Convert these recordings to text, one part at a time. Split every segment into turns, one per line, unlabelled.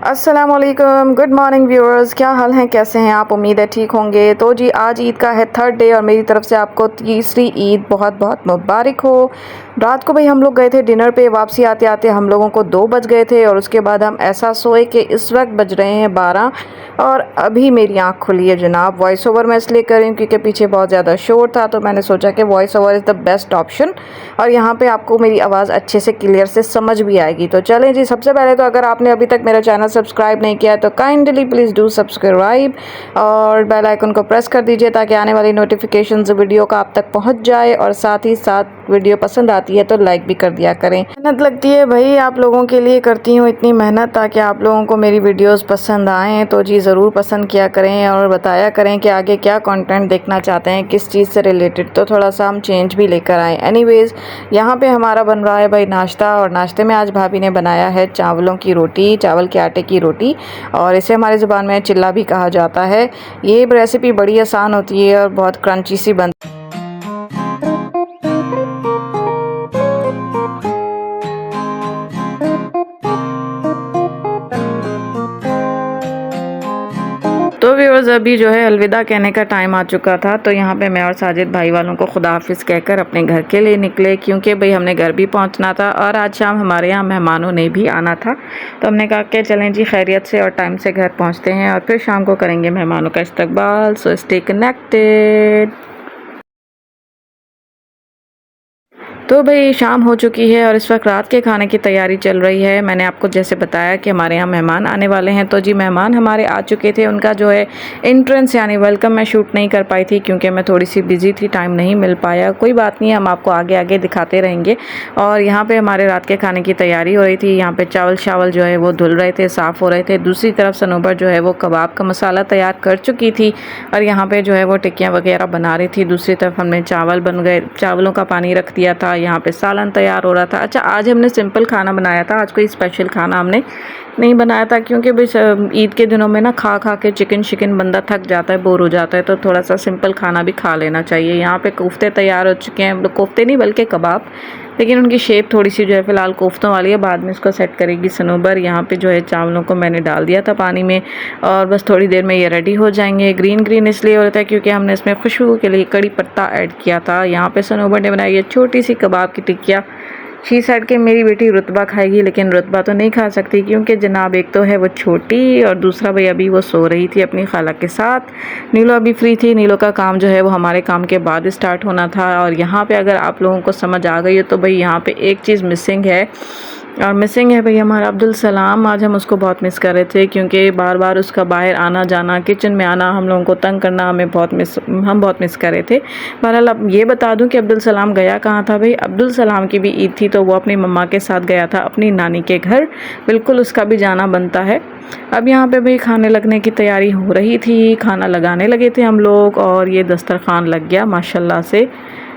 अस्सलामुअलैकुम, good morning viewers. क्या हाल हैं, कैसे हैं आप? उम्मीद है ठीक होंगे। तो जी आज ईद का है थर्ड डे और मेरी तरफ से आपको तीसरी ईद बहुत बहुत मुबारक हो। रात को भाई हम लोग गए थे डिनर पे, वापसी आते आते हम लोगों को 2 बज गए थे और उसके बाद हम ऐसा सोए कि इस वक्त बज रहे हैं 12 और अभी मेरी आँख खुली है जनाब। वॉइस ओवर मैं इसलिए कर रही हूँ क्योंकि पीछे बहुत ज़्यादा शोर था, तो मैंने सोचा कि voice over is the best option और यहाँ पे आपको मेरी आवाज़ अच्छे से क्लियर से समझ भी आएगी। तो चलें जी, सबसे पहले तो अगर आपने अभी तक मेरा चैनल सब्सक्राइब नहीं किया तो काइंडली प्लीज़ डू सब्सक्राइब और बेल आइकन को प्रेस कर दीजिए ताकि आने वाली नोटिफिकेशंस वीडियो का आप तक पहुंच जाए। और साथ ही साथ वीडियो पसंद आती है तो लाइक भी कर दिया करें। मेहनत लगती है भाई, आप लोगों के लिए करती हूँ इतनी मेहनत ताकि आप लोगों को मेरी वीडियोस पसंद आएँ। तो जी ज़रूर पसंद किया करें और बताया करें कि आगे क्या कंटेंट देखना चाहते हैं, किस चीज़ से रिलेटेड, तो थोड़ा सा हम चेंज भी लेकर आएँ। एनीवेज़ यहाँ पे हमारा बन रहा है भाई नाश्ता, और नाश्ते में आज भाभी ने बनाया है चावलों की रोटी, चावल के आटे की रोटी, और इसे हमारी ज़ुबान में चिल्ला भी कहा जाता है। ये रेसिपी बड़ी आसान होती है और बहुत क्रंची सी बनती है। तो व्यूअर्स अभी जो है अलविदा कहने का टाइम आ चुका था, तो यहाँ पे मैं और साजिद भाई वालों को खुदा हाफिज़ कहकर अपने घर के लिए निकले, क्योंकि भाई हमने घर भी पहुँचना था और आज शाम हमारे यहाँ मेहमानों ने भी आना था। तो हमने कहा कि चलें जी खैरियत से और टाइम से घर पहुँचते हैं और फिर शाम को करेंगे मेहमानों का इस्तकबाल। So stay connected. तो भाई शाम हो चुकी है और इस वक्त रात के खाने की तैयारी चल रही है। मैंने आपको जैसे बताया कि हमारे यहाँ मेहमान आने वाले हैं, तो जी मेहमान हमारे आ चुके थे। उनका जो है एंट्रेंस यानी वेलकम मैं शूट नहीं कर पाई थी क्योंकि मैं थोड़ी सी बिजी थी, टाइम नहीं मिल पाया। कोई बात नहीं, हम आपको आगे आगे दिखाते रहेंगे। और यहाँ पर हमारे रात के खाने की तैयारी हो रही थी। यहाँ पर चावल शावल जो है वो धुल रहे थे, साफ़ हो रहे थे। दूसरी तरफ सनोबर जो है वो कबाब का मसाला तैयार कर चुकी थी और यहाँ पर जो है वो टिक्कियाँ वगैरह बना रही थी। दूसरी तरफ हमने चावल बन गए, चावलों का पानी रख दिया था। यहाँ पे सालन तैयार हो रहा था। अच्छा, आज हमने सिंपल खाना बनाया था, आज कोई स्पेशल खाना हमने नहीं बनाया था क्योंकि भाई ईद के दिनों में ना खा खा के चिकन बंदा थक जाता है, बोर हो जाता है, तो थोड़ा सा सिंपल खाना भी खा लेना चाहिए। यहाँ पे कोफ्ते तैयार हो चुके हैं, कोफ्ते नहीं बल्कि कबाब, लेकिन उनकी शेप थोड़ी सी जो है फ़िलहाल कोफ्तों वाली है, बाद में इसको सेट करेगी सनोबर। यहाँ पे जो है चावलों को मैंने डाल दिया था पानी में और बस थोड़ी देर में ये रेडी हो जाएंगे। ग्रीन ग्रीन इसलिए हो रहा था क्योंकि हमने इसमें खुशबू के लिए कड़ी पत्ता ऐड किया था। यहाँ पे सनोबर ने बनाई है छोटी सी कबाब की टिक्कियाँ। शी साइड के मेरी बेटी रुतबा खाएगी, लेकिन रुतबा तो नहीं खा सकती क्योंकि जनाब एक तो है वो छोटी और दूसरा भाई अभी वो सो रही थी अपनी खाला के साथ। नीलो अभी फ्री थी, नीलो का काम जो है वो हमारे काम के बाद स्टार्ट होना था। और यहाँ पे अगर आप लोगों को समझ आ गई हो तो भाई यहाँ पे एक चीज़ मिसिंग है, और मिसिंग है भाई हमारा अब्दुल सलाम। आज हम उसको बहुत मिस कर रहे थे क्योंकि बार बार उसका बाहर आना जाना, किचन में आना, हम लोगों को तंग करना हम बहुत मिस कर रहे थे। बहरहाल अब ये बता दूं कि अब्दुल सलाम गया कहाँ था भाई। अब्दुल सलाम की भी ईद थी तो वो अपनी मम्मा के साथ गया था अपनी नानी के घर, बिल्कुल उसका भी जाना बनता है। अब यहाँ पे भाई खाने लगने की तैयारी हो रही थी, खाना लगाने लगे थे हम लोग और ये दस्तरखान लग गया माशाल्लाह से।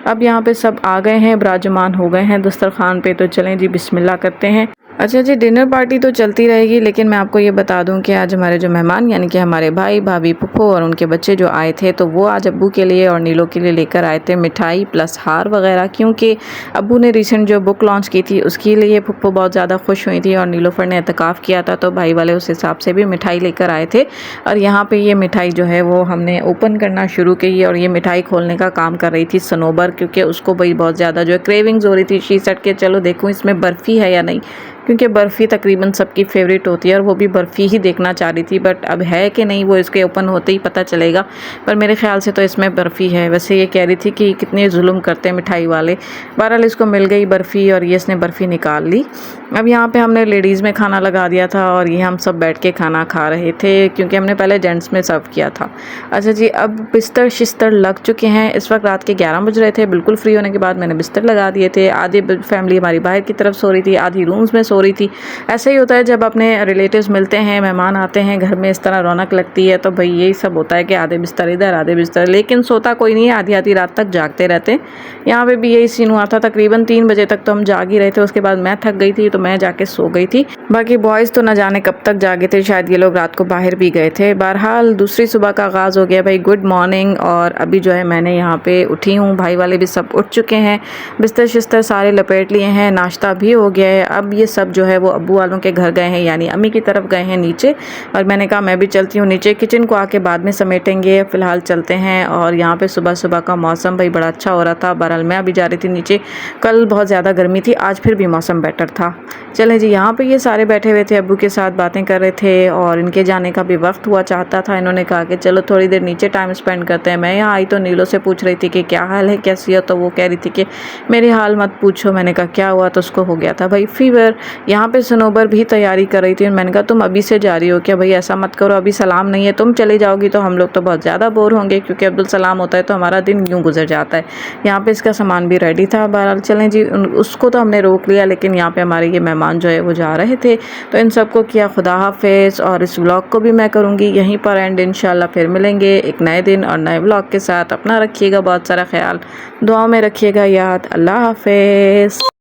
अब यहाँ पे सब आ गए हैं, विराजमान हो गए हैं दस्तरखान पे, तो चलें जी बिस्मिल्लाह करते हैं। अच्छा जी, डिनर पार्टी तो चलती रहेगी, लेकिन मैं आपको ये बता दूं कि आज हमारे जो मेहमान यानी कि हमारे भाई भाभी फुफ्फो और उनके बच्चे जो आए थे, तो वो आज अब्बू के लिए और नीलो के लिए लेकर आए थे मिठाई प्लस हार वगैरह, क्योंकि अब्बू ने रिसेंट जो बुक लॉन्च की थी उसके लिए फुफ्फो बहुत ज़्यादा खुश हुई थी और नीलोफर ने एतकाफ़ किया था, तो भाई वाले उस हिसाब से भी मिठाई लेकर आए थे। और यहाँ पर ये मिठाई जो है वो हमने ओपन करना शुरू की और ये मिठाई खोलने का काम कर रही थी सनोबर, क्योंकि उसको भाई बहुत ज़्यादा जो है क्रेविंग्स हो रही थी। शी सेट के चलो देखूँ इसमें बर्फ़ी है या नहीं, क्योंकि बर्फ़ी तकरीबन सबकी फेवरेट होती है और वो भी बर्फ़ी ही देखना चाह रही थी, बट अब है कि नहीं वो इसके ओपन होते ही पता चलेगा, पर मेरे ख्याल से तो इसमें बर्फ़ी है। वैसे ये कह रही थी कि कितने जुल्म करते हैं मिठाई वाले। बहरहाल इसको मिल गई बर्फ़ी और ये इसने बर्फ़ी निकाल ली। अब यहाँ पे हमने लेडीज़ में खाना लगा दिया था और ये हम सब बैठ के खाना खा रहे थे क्योंकि हमने पहले जेंट्स में सर्व किया था। अच्छा जी, अब बिस्तर शिस्तर लग चुके हैं। इस वक्त रात के 11 बज रहे थे। बिल्कुल फ्री होने के बाद मैंने बिस्तर लगा दिए थे। आधी फैमिली हमारी बाहर की तरफ सो रही थी, आधी रूम्स में सो रही थी। ऐसा ही होता है जब अपने रिलेटिव्स मिलते हैं, मेहमान आते हैं घर में, इस तरह रौनक लगती है। तो भाई यही सब होता है कि आधे बिस्तर इधर आधे बिस्तर, लेकिन सोता कोई नहीं है, आधी आधी रात तक जागते रहते हैं। यहाँ पे भी यही सीन हुआ था, तकरीबन 3 बजे तक तो हम जाग ही रहे थे। उसके बाद मैं थक गई थी तो मैं जाके सो गई थी। बाकी बॉयज़ तो न जाने कब तक जागे थे, शायद ये लोग रात को बाहर भी गए थे। बहरहाल दूसरी सुबह का आगाज़ हो गया भाई, गुड मॉर्निंग। और अभी जो है मैंने यहाँ पे उठी हूँ, भाई वाले भी सब उठ चुके हैं, बिस्तर शिस्तर सारे लपेट लिए हैं, नाश्ता भी हो गया है। अब ये सब अब जो है वो अब्बू वालों के घर गए हैं, यानी अम्मी की तरफ गए हैं नीचे। और मैंने कहा मैं भी चलती हूँ नीचे, किचन को आके बाद में समेटेंगे, फ़िलहाल चलते हैं। और यहाँ पे सुबह सुबह का मौसम भाई बड़ा अच्छा हो रहा था। बहरहाल मैं अभी जा रही थी नीचे, कल बहुत ज़्यादा गर्मी थी, आज फिर भी मौसम बेटर था। चलें जी, यहाँ पे ये सारे बैठे हुए थे, अब्बू के साथ बातें कर रहे थे और इनके जाने का भी वक्त हुआ चाहता था। इन्होंने कहा कि चलो थोड़ी देर नीचे टाइम स्पेंड करते हैं। मैं यहाँ आई तो नीलो से पूछ रही थी कि क्या हाल है, कैसी हो, तो वो कह रही थी कि मेरे हाल मत पूछो। मैंने कहा क्या हुआ, तो उसको हो गया था भाई फीवर। यहाँ पे सनोबर भी तैयारी कर रही थी। मैंने कहा तुम अभी से जा रही हो क्या भाई, ऐसा मत करो, अभी सलाम नहीं है, तुम चली जाओगी तो हम लोग तो बहुत ज़्यादा बोर होंगे, क्योंकि अब्दुल सलाम होता है तो हमारा दिन यूँ गुजर जाता है। यहाँ पे इसका सामान भी रेडी था। बहरहाल चलें जी, उसको तो हमने रोक लिया, लेकिन यहाँ पे हमारे ये मेहमान जो है वो जा रहे थे, तो इन सबको किया खुदा हाफिज़। और इस व्लॉग को भी मैं करूँगी यहीं पर एंड। इंशाल्लाह फिर मिलेंगे एक नए दिन और नए व्लॉग के साथ। अपना रखिएगा बहुत सारा ख्याल, दुआओं में रखिएगा याद। अल्लाह हाफिज़।